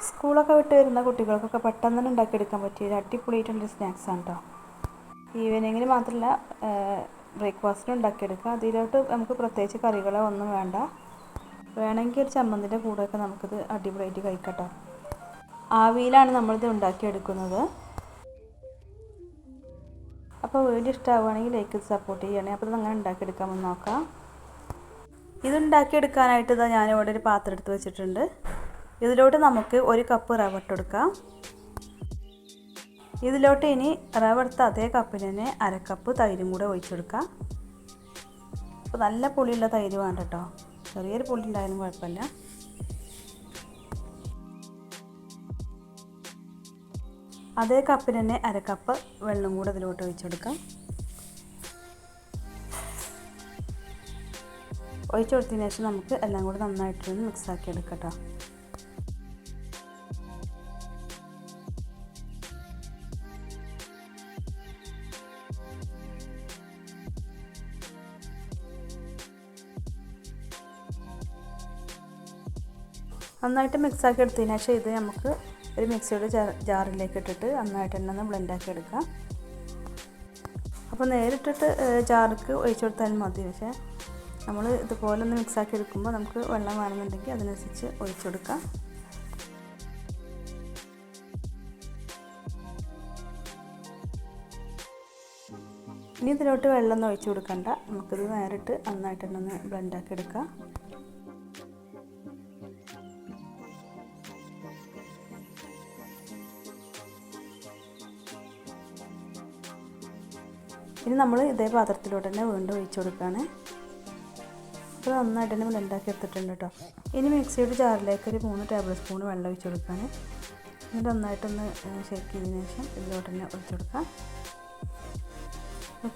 സ്കൂളൊക്കെ വിട്ട് വരുന്ന കുട്ടികൾക്കൊക്കെ പെട്ടെന്ന് തന്നെ ഉണ്ടാക്കിയെടുക്കാൻ പറ്റിയ ഒരു അടിപൊളിയായിട്ടുള്ളൊരു സ്നാക്സാണ് കേട്ടോ. ഈവനിങ്ങിന് മാത്രമല്ല, ബ്രേക്ക്ഫാസ്റ്റിനും ഉണ്ടാക്കിയെടുക്കാം. അതിലോട്ട് നമുക്ക് പ്രത്യേകിച്ച് കറികളോ ഒന്നും വേണ്ട. വേണമെങ്കിൽ ഒരു ചമ്മന്തിൻ്റെ കൂടെയൊക്കെ നമുക്കിത് അടിപൊളിയായിട്ട് കഴിക്കാം കേട്ടോ. ആവിയിലാണ് നമ്മളിത് ഉണ്ടാക്കിയെടുക്കുന്നത്. അപ്പോൾ വീഡിയോ ഇഷ്ടമാവുകയാണെങ്കിൽ ലൈക്ക് സപ്പോർട്ട് ചെയ്യണേ. അപ്പോൾ ഇത് അങ്ങനെ ഉണ്ടാക്കിയെടുക്കാമെന്ന് നോക്കാം. ഇതുണ്ടാക്കിയെടുക്കാനായിട്ട് ഇതാ ഞാനിവിടെ ഒരു പാത്രം എടുത്ത് വെച്ചിട്ടുണ്ട്. ഇതിലോട്ട് നമുക്ക് 1 കപ്പ് റവ ഇട്ടെടുക്കാം. ഇതിലോട്ട് ഇനി റവ എടുത്ത അതേ കപ്പിന് തന്നെ 1/2 കപ്പ് തൈരും കൂടെ ഒഴിച്ചെടുക്കാം. അപ്പോൾ നല്ല പുളിയുള്ള തൈര് വേണ്ട കേട്ടോ, ചെറിയൊരു പുളി ഉണ്ടായാലും കുഴപ്പമില്ല. അതേ കപ്പിന് തന്നെ 1/2 കപ്പ് വെള്ളം കൂടെ ഇതിലോട്ട് ഒഴിച്ചെടുക്കാം. ഒഴിച്ചു കൊടുത്തതിന് ശേഷം നമുക്ക് എല്ലാം കൂടെ നന്നായിട്ടൊന്ന് മിക്സാക്കി എടുക്കാം കേട്ടോ. നന്നായിട്ട് മിക്സാക്കി എടുത്തതിന് ശേഷം ഇത് നമുക്ക് ഒരു മിക്സിയുടെ ജാറിലേക്ക് ഇട്ടിട്ട് നന്നായിട്ട് തന്നെ ഒന്ന് ബ്ലെൻഡാക്കി എടുക്കാം. അപ്പോൾ നേരിട്ടിട്ട് ജാർക്ക് ഒഴിച്ചു കൊടുത്താലും മതി. പക്ഷേ നമ്മൾ ഇതുപോലെ ഒന്ന് മിക്സാക്കി എടുക്കുമ്പോൾ നമുക്ക് വെള്ളം വേണമെന്നുണ്ടെങ്കിൽ അതിനനുസരിച്ച് ഒഴിച്ചു കൊടുക്കാം. ഇനി ഇതിലോട്ട് വെള്ളം ഒഴിച്ചു കൊടുക്കണ്ട, നമുക്കിത് നേരിട്ട് നന്നായിട്ട് തന്നെ ഒന്ന് ബ്ലെൻഡാക്കി എടുക്കാം. ഇനി നമ്മൾ ഇതേ പാത്രത്തിലോട്ട് തന്നെ വീണ്ടും ഒഴിച്ചു കൊടുക്കുകയാണ്. അപ്പോൾ നന്നായിട്ട് തന്നെ ബ്ലെൻഡാക്കി എടുത്തിട്ടുണ്ട് കേട്ടോ. ഇനി മിക്സിയുടെ ജാറിലേക്ക് ഒരു 3 ടേബിൾ സ്പൂൺ വെള്ളം ഒഴിച്ചു കൊടുക്കുകയാണ്. എന്നിട്ട് നന്നായിട്ടൊന്ന് ഷേക്ക് ചെയ്തതിന് ശേഷം ഇതിലോട്ട് തന്നെ ഒഴിച്ചു കൊടുക്കാം.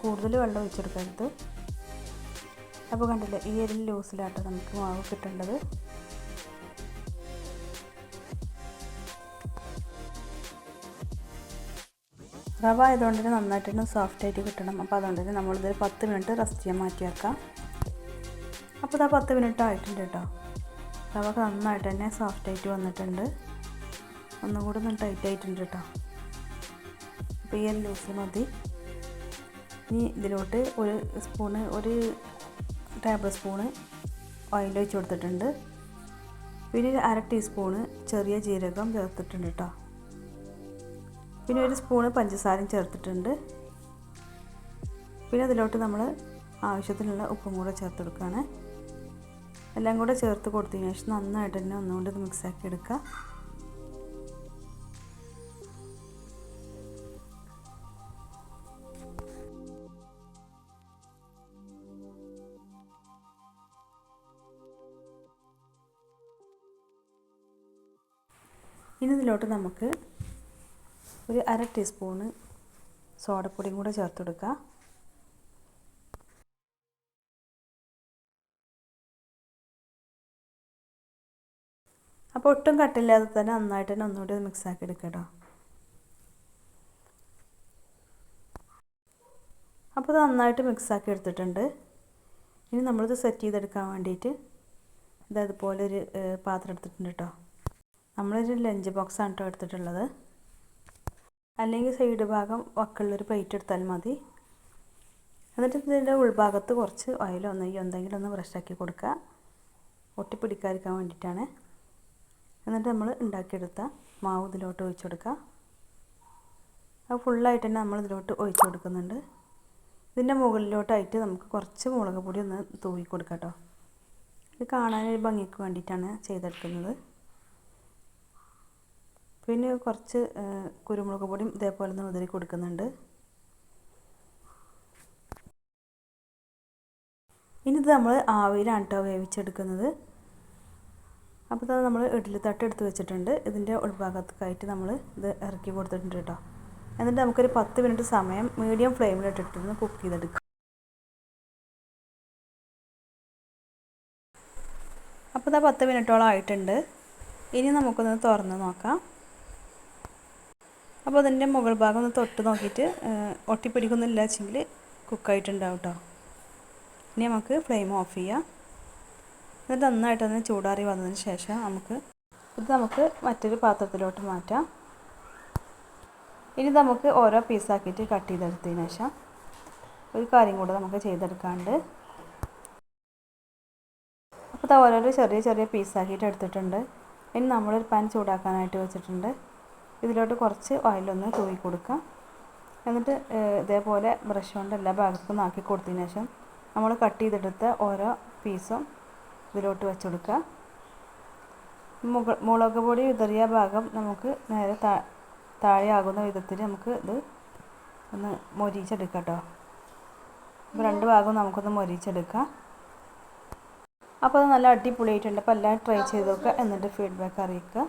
കൂടുതൽ വെള്ളം ഒഴിച്ചു കൊടുക്കരുത്. അപ്പോൾ കണ്ടില്ലേ, ഈ ഒരു ലൂസിലാട്ടോ നമുക്ക് മാവ് കിട്ടേണ്ടത്. റവ ആയതുകൊണ്ട് തന്നെ നന്നായിട്ട് തന്നെ സോഫ്റ്റായിട്ട് കിട്ടണം. അപ്പോൾ അതുകൊണ്ട് തന്നെ നമ്മളിത് 10 മിനിറ്റ് റെസ്റ്റ് ചെയ്യാൻ മാറ്റി വെക്കാം. അപ്പോൾ ഇതാ 10 മിനിറ്റ് ആയിട്ടുണ്ട് കേട്ടോ. റവ നന്നായിട്ട് തന്നെ സോഫ്റ്റായിട്ട് വന്നിട്ടുണ്ട്. ഒന്നും കൂടെ ഒന്ന് ടൈറ്റ് ആയിട്ടുണ്ട് കേട്ടോ. അപ്പോൾ ഈ ഒരു ലൂസ് മതി. ഇനി ഇതിലോട്ട് ഒരു ടേബിൾ സ്പൂണ് ഓയിൽ ഒഴിച്ച് കൊടുത്തിട്ടുണ്ട്. പിന്നെ 1/2 ടീസ്പൂണ് ചെറിയ ജീരകം ചേർത്തിട്ടുണ്ട് കേട്ടോ. പിന്നെ 1 സ്പൂണ് പഞ്ചസാരയും ചേർത്തിട്ടുണ്ട്. പിന്നെ അതിലോട്ട് നമ്മൾ ആവശ്യത്തിനുള്ള ഉപ്പും കൂടെ ചേർത്ത് കൊടുക്കുകയാണ്. എല്ലാം കൂടെ ചേർത്ത് കൊടുത്തതിന് ശേഷം നന്നായിട്ട് തന്നെ ഒന്നുകൊണ്ട് ഇത് മിക്സാക്കി എടുക്കുക. ഇനി ഇതിലോട്ട് നമുക്ക് ഒരു 1/2 ടീസ്പൂണ് സോഡപ്പൊടിയും കൂടെ ചേർത്ത് കൊടുക്കുക. അപ്പോൾ ഒട്ടും കട്ടില്ലാതെ തന്നെ നന്നായിട്ട് തന്നെ ഒന്നുകൂടി മിക്സാക്കി എടുക്കുക കേട്ടോ. അപ്പോൾ ഇത് നന്നായിട്ട് മിക്സാക്കി എടുത്തിട്ടുണ്ട്. ഇനി നമ്മളിത് സെറ്റ് ചെയ്തെടുക്കാൻ വേണ്ടിയിട്ട് ഇതുപോലെ ഒരു പാത്രം എടുത്തിട്ടുണ്ട് കേട്ടോ. നമ്മളൊരു ലഞ്ച് ബോക്സാണ് കേട്ടോ എടുത്തിട്ടുള്ളത്. അല്ലെങ്കിൽ സൈഡ് ഭാഗം വക്കുള്ളൊരു പ്ലേറ്റ് എടുത്താൽ മതി. എന്നിട്ട് ഇതിൻ്റെ ഉൾഭാഗത്ത് കുറച്ച് ഓയിലോ എന്തെങ്കിലും ഒന്ന് ബ്രഷാക്കി കൊടുക്കുക, ഒട്ടിപ്പിടിക്കാതിരിക്കാൻ വേണ്ടിയിട്ടാണ്. എന്നിട്ട് നമ്മൾ ഉണ്ടാക്കിയെടുത്ത മാവ് ഇതിലോട്ട് ഒഴിച്ചു കൊടുക്കുക. അത് ഫുള്ളായിട്ട് തന്നെ നമ്മൾ ഇതിലോട്ട് ഒഴിച്ചു കൊടുക്കുന്നുണ്ട്. ഇതിൻ്റെ മുകളിലോട്ടായിട്ട് നമുക്ക് കുറച്ച് മുളക് പൊടി ഒന്ന് തൂവി കൊടുക്കാം കേട്ടോ. ഇത് കാണാനൊരു ഭംഗിക്ക് വേണ്ടിയിട്ടാണ് ചെയ്തെടുക്കുന്നത്. പിന്നെ കുറച്ച് കുരുമുളക് പൊടിയും ഇതേപോലെ ഒന്ന് ഉതിരി കൊടുക്കുന്നുണ്ട്. ഇനി ഇത് നമ്മൾ ആവിയിലാണ് കേട്ടോ വേവിച്ചെടുക്കുന്നത്. അപ്പോൾ ഇത് നമ്മൾ ഇഡ്ഡലി തട്ട് എടുത്ത് വെച്ചിട്ടുണ്ട്. ഇതിൻ്റെ ഉൾഭാഗത്തേക്കായിട്ട് നമ്മൾ ഇത് ഇറക്കി കൊടുത്തിട്ടുണ്ട് കേട്ടോ. എന്നിട്ട് നമുക്കൊരു 10 മിനിറ്റ് സമയം മീഡിയം ഫ്ലെയിമിലിട്ടിട്ടൊന്ന് കുക്ക് ചെയ്തെടുക്കാം. അപ്പോൾ ഇതാ 10 മിനിറ്റോളം ആയിട്ടുണ്ട്. ഇനി നമുക്കൊന്ന് തുറന്ന് നോക്കാം. അപ്പോൾ അതിൻ്റെ മുകൾ ഭാഗം ഒന്ന് തൊട്ട് നോക്കിയിട്ട് ഒട്ടിപ്പിടിക്കുന്നില്ല വെച്ചെങ്കിൽ കുക്കായിട്ടുണ്ടാവും കേട്ടോ. ഇനി നമുക്ക് ഫ്ലെയിം ഓഫ് ചെയ്യാം. എന്നിട്ട് നന്നായിട്ടൊന്ന് ചൂടാറി വന്നതിന് ശേഷം നമുക്ക് ഇത് നമുക്ക് മറ്റൊരു പാത്രത്തിലോട്ട് മാറ്റാം. ഇനി നമുക്ക് ഓരോ പീസാക്കിയിട്ട് കട്ട് ചെയ്തെടുത്തതിന് ശേഷം ഒരു കാര്യം കൂടെ നമുക്ക് ചെയ്തെടുക്കാണ്ട്. അപ്പോൾ ഓരോരോ ചെറിയ ചെറിയ പീസാക്കിയിട്ട് എടുത്തിട്ടുണ്ട്. ഇനി നമ്മളൊരു പാൻ ചൂടാക്കാനായിട്ട് വെച്ചിട്ടുണ്ട്. ഇതിലോട്ട് കുറച്ച് ഓയിലൊന്ന് തൂവി കൊടുക്കാം. എന്നിട്ട് ഇതേപോലെ ബ്രഷ് കൊണ്ട് എല്ലാ ഭാഗത്തും ആക്കി കൊടുത്തതിന് ശേഷം നമ്മൾ കട്ട് ചെയ്തെടുത്ത ഓരോ പീസും ഇതിലോട്ട് വെച്ച് കൊടുക്കുക. മുളക് പൊടി വിതറിയ ഭാഗം നമുക്ക് നേരെ താഴെയാകുന്ന വിധത്തിൽ നമുക്ക് ഇത് ഒന്ന് മൊരിച്ചെടുക്കാം കേട്ടോ. അപ്പോൾ രണ്ട് ഭാഗവും നമുക്കൊന്ന് മൊരിച്ചെടുക്കാം. അപ്പോൾ അത് നല്ല അടിപൊളിയായിട്ടുണ്ട്. അപ്പോൾ എല്ലാവരും ട്രൈ ചെയ്ത് നോക്കുക, എന്നിട്ട് ഫീഡ്ബാക്ക് അറിയിക്കുക.